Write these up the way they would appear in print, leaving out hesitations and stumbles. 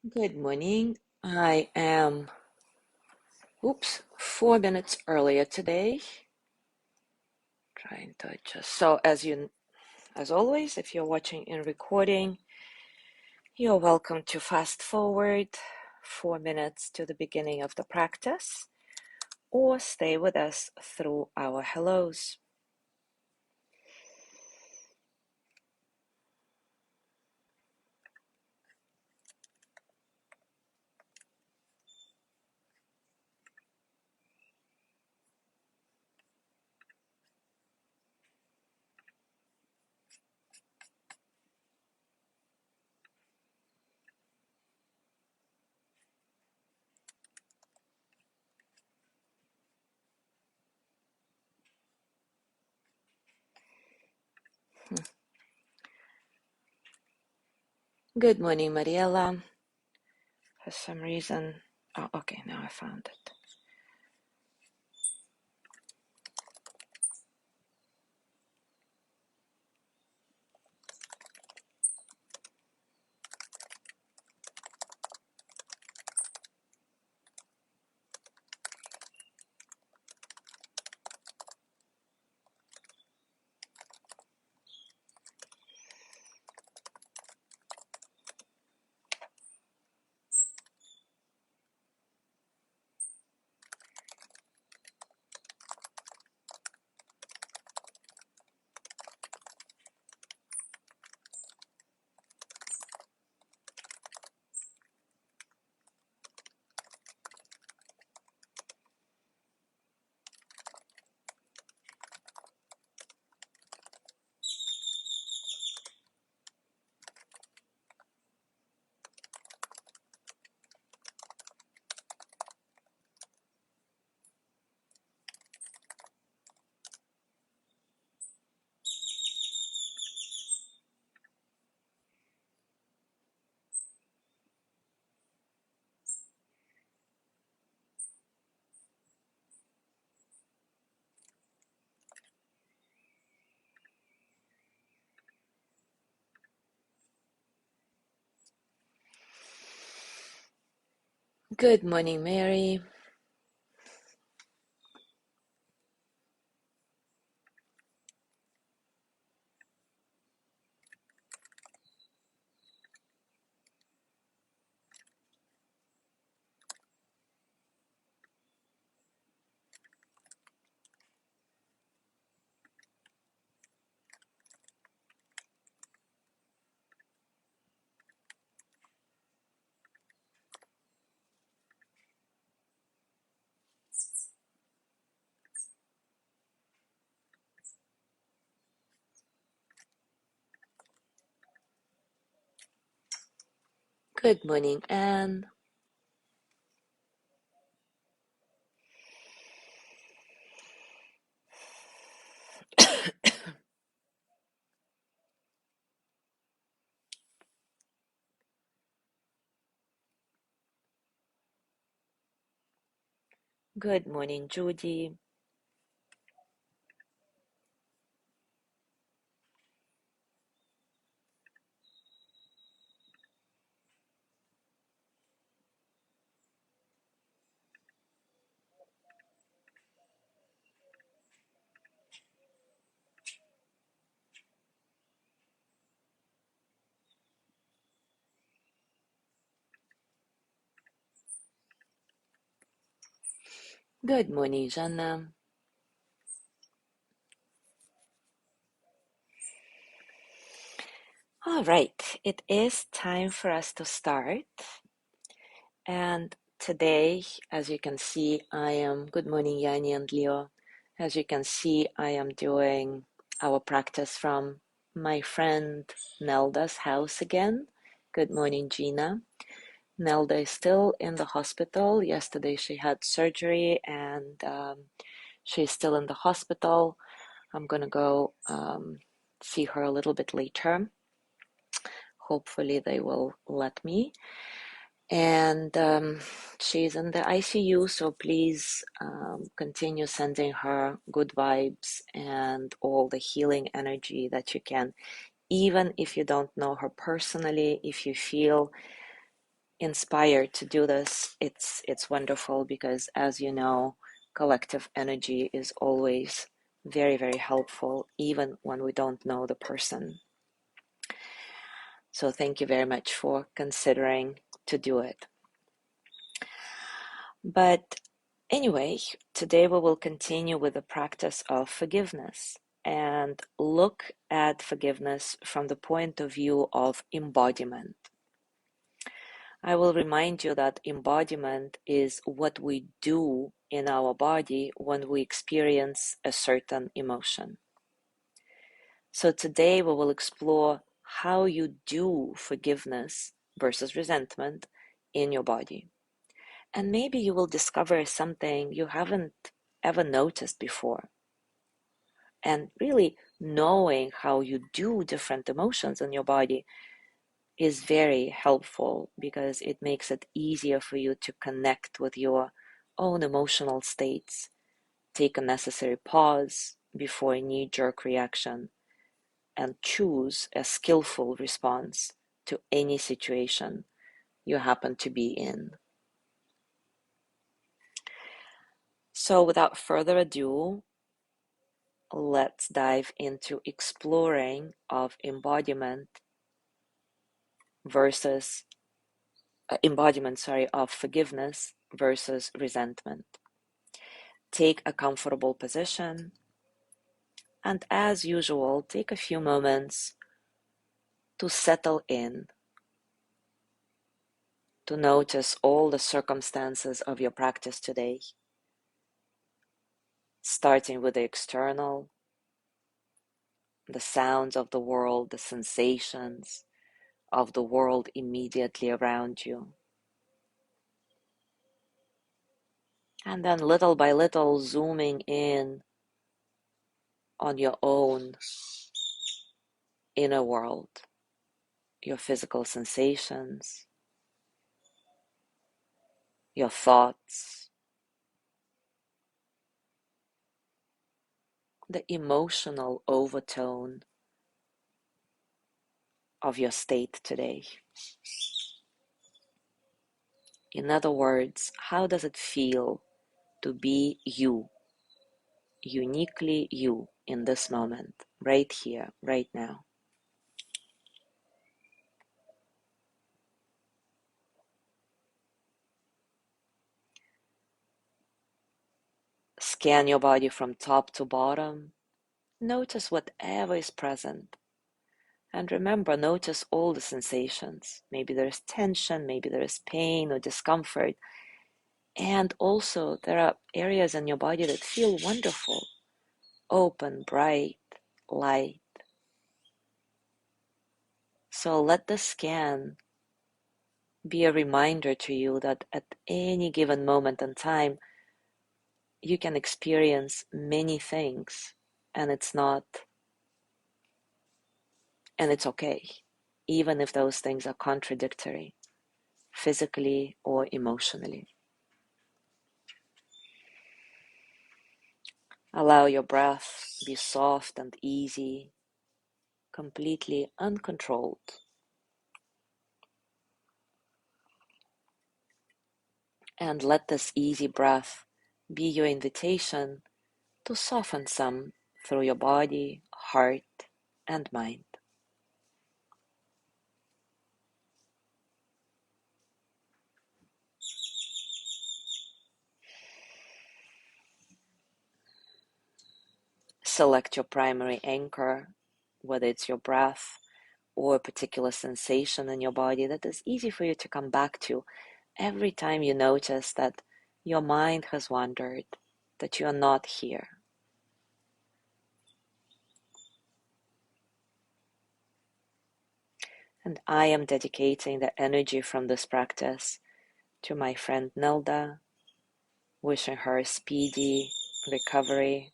Good morning. I am, 4 minutes earlier today. Trying to adjust. So as always, if you're watching in recording, you're welcome to fast forward 4 minutes to the beginning of the practice or stay with us through our hellos. Good morning, Mariela. For some reason, okay, now I found it. Good morning, Mary. Good morning, Anne. Good morning, Judy. Good morning, Jana. All right, it is time for us to start. And today, as you can see, good morning, Yani and Leo. As you can see, I am doing our practice from my friend Nelda's house again. Good morning, Gina. Nelda is still in the hospital. Yesterday she had surgery and she's still in the hospital. I'm gonna go see her a little bit later. Hopefully they will let me. And she's in the ICU, so please continue sending her good vibes and all the healing energy that you can. Even if you don't know her personally, if you feel inspired to do this, it's wonderful because, as you know, collective energy is always very, very helpful, even when we don't know the person. So thank you very much for considering to do it. But anyway, today we will continue with the practice of forgiveness and look at forgiveness from the point of view of embodiment. I will remind you that embodiment is what we do in our body when we experience a certain emotion. So today we will explore how you do forgiveness versus resentment in your body. And maybe you will discover something you haven't ever noticed before. And really knowing how you do different emotions in your body is very helpful because it makes it easier for you to connect with your own emotional states, take a necessary pause before a knee-jerk reaction, and choose a skillful response to any situation you happen to be in. So without further ado, let's dive into exploring of versus embodiment, of forgiveness versus resentment. Take a comfortable position, and as usual, take a few moments to settle in, to notice all the circumstances of your practice today, starting with the external, the sounds of the world, the sensations of the world immediately around you. And then little by little zooming in on your own inner world, your physical sensations, your thoughts, the emotional overtone of your state today. In other words, how does it feel to be you, uniquely you in this moment, right here, right now? Scan your body from top to bottom. Notice whatever is present. And remember, notice all the sensations. Maybe there is tension, maybe there is pain or discomfort. And also, there are areas in your body that feel wonderful, open, bright, light. So let the scan be a reminder to you that at any given moment in time, you can experience many things, and it's okay, even if those things are contradictory, physically or emotionally. Allow your breath be soft and easy, completely uncontrolled. And let this easy breath be your invitation to soften some through your body, heart, and mind. Select your primary anchor, whether it's your breath or a particular sensation in your body that is easy for you to come back to every time you notice that your mind has wandered, that you are not here. And I am dedicating the energy from this practice to my friend Nelda, wishing her a speedy recovery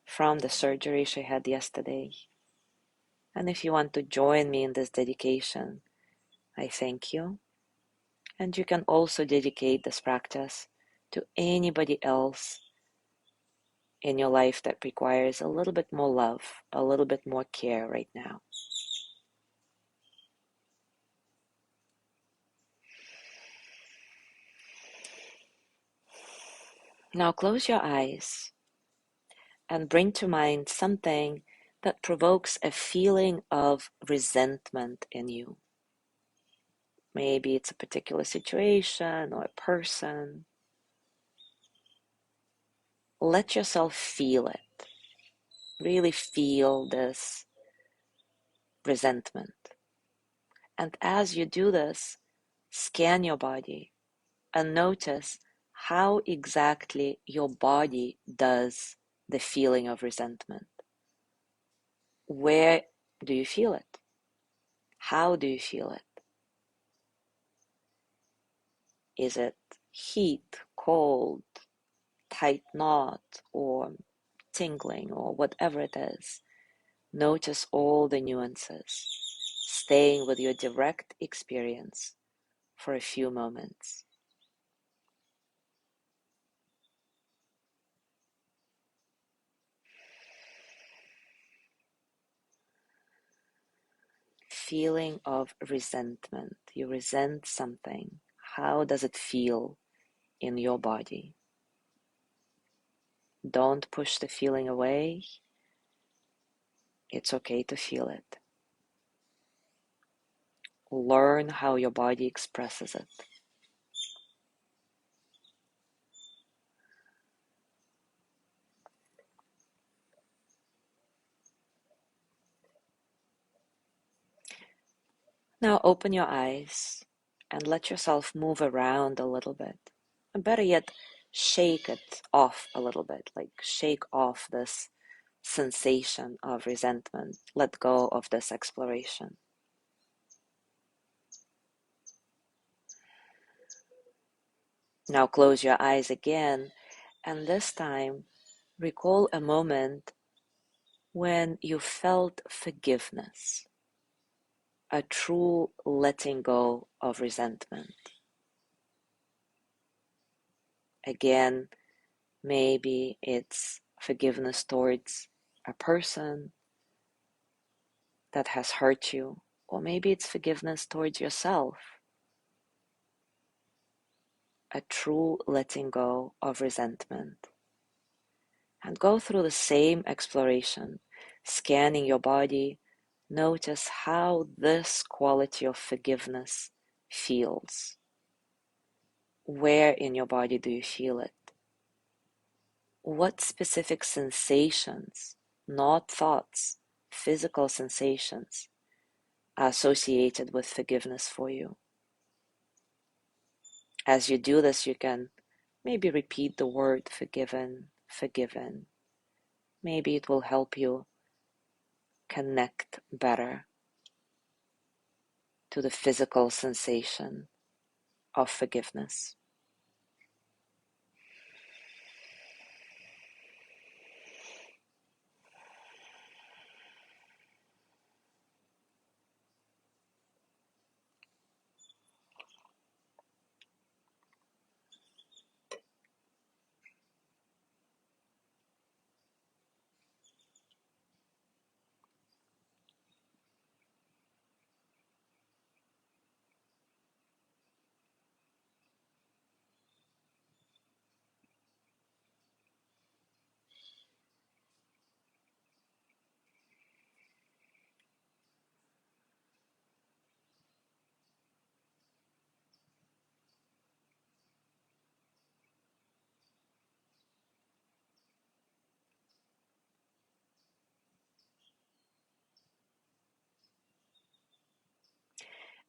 from the surgery she had yesterday. And if you want to join me in this dedication, I thank you. And you can also dedicate this practice to anybody else in your life that requires a little bit more love, a little bit more care right now. Now close your eyes and bring to mind something that provokes a feeling of resentment in you. Maybe it's a particular situation or a person. Let yourself feel it. Really feel this resentment. And as you do this, scan your body and notice how exactly your body does the feeling of resentment. Where do you feel it? How do you feel it? Is it heat, cold, tight knot, or tingling, or whatever it is? Notice all the nuances, staying with your direct experience for a few moments. Feeling of resentment. You resent something. How does it feel in your body? Don't push the feeling away. It's okay to feel it. Learn how your body expresses it. Now open your eyes and let yourself move around a little bit. And better yet, shake it off a little bit, like shake off this sensation of resentment. Let go of this exploration. Now close your eyes again, and this time recall a moment when you felt forgiveness, a true letting go of resentment. Again, maybe it's forgiveness towards a person that has hurt you, or maybe it's forgiveness towards yourself, a true letting go of resentment. And go through the same exploration, scanning your body. Notice how this quality of forgiveness feels. Where in your body do you feel it? What specific sensations, not thoughts, physical sensations, are associated with forgiveness for you? As you do this, you can maybe repeat the word forgiven, forgiven. Maybe it will help you connect better to the physical sensation of forgiveness.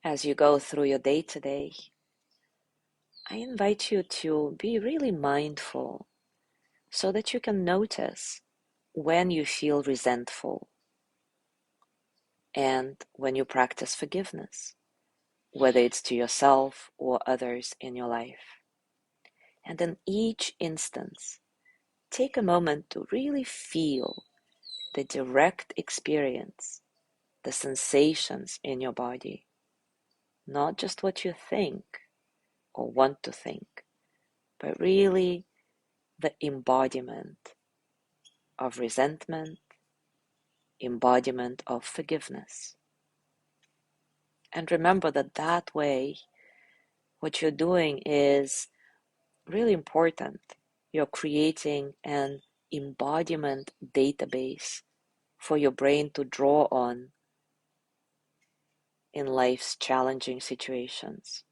As you go through your day today, I invite you to be really mindful so that you can notice when you feel resentful and when you practice forgiveness, whether it's to yourself or others in your life. And in each instance, take a moment to really feel the direct experience, the sensations in your body, not just what you think or want to think, but really the embodiment of resentment, embodiment of forgiveness. And remember that that way, what you're doing is really important. You're creating an embodiment database for your brain to draw on in life's challenging situations.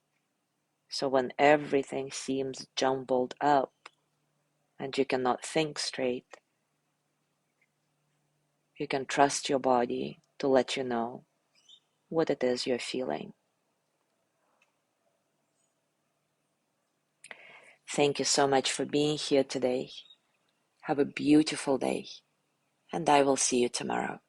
So when everything seems jumbled up and you cannot think straight, you can trust your body to let you know what it is you're feeling. Thank you so much for being here today. Have a beautiful day, and I will see you tomorrow.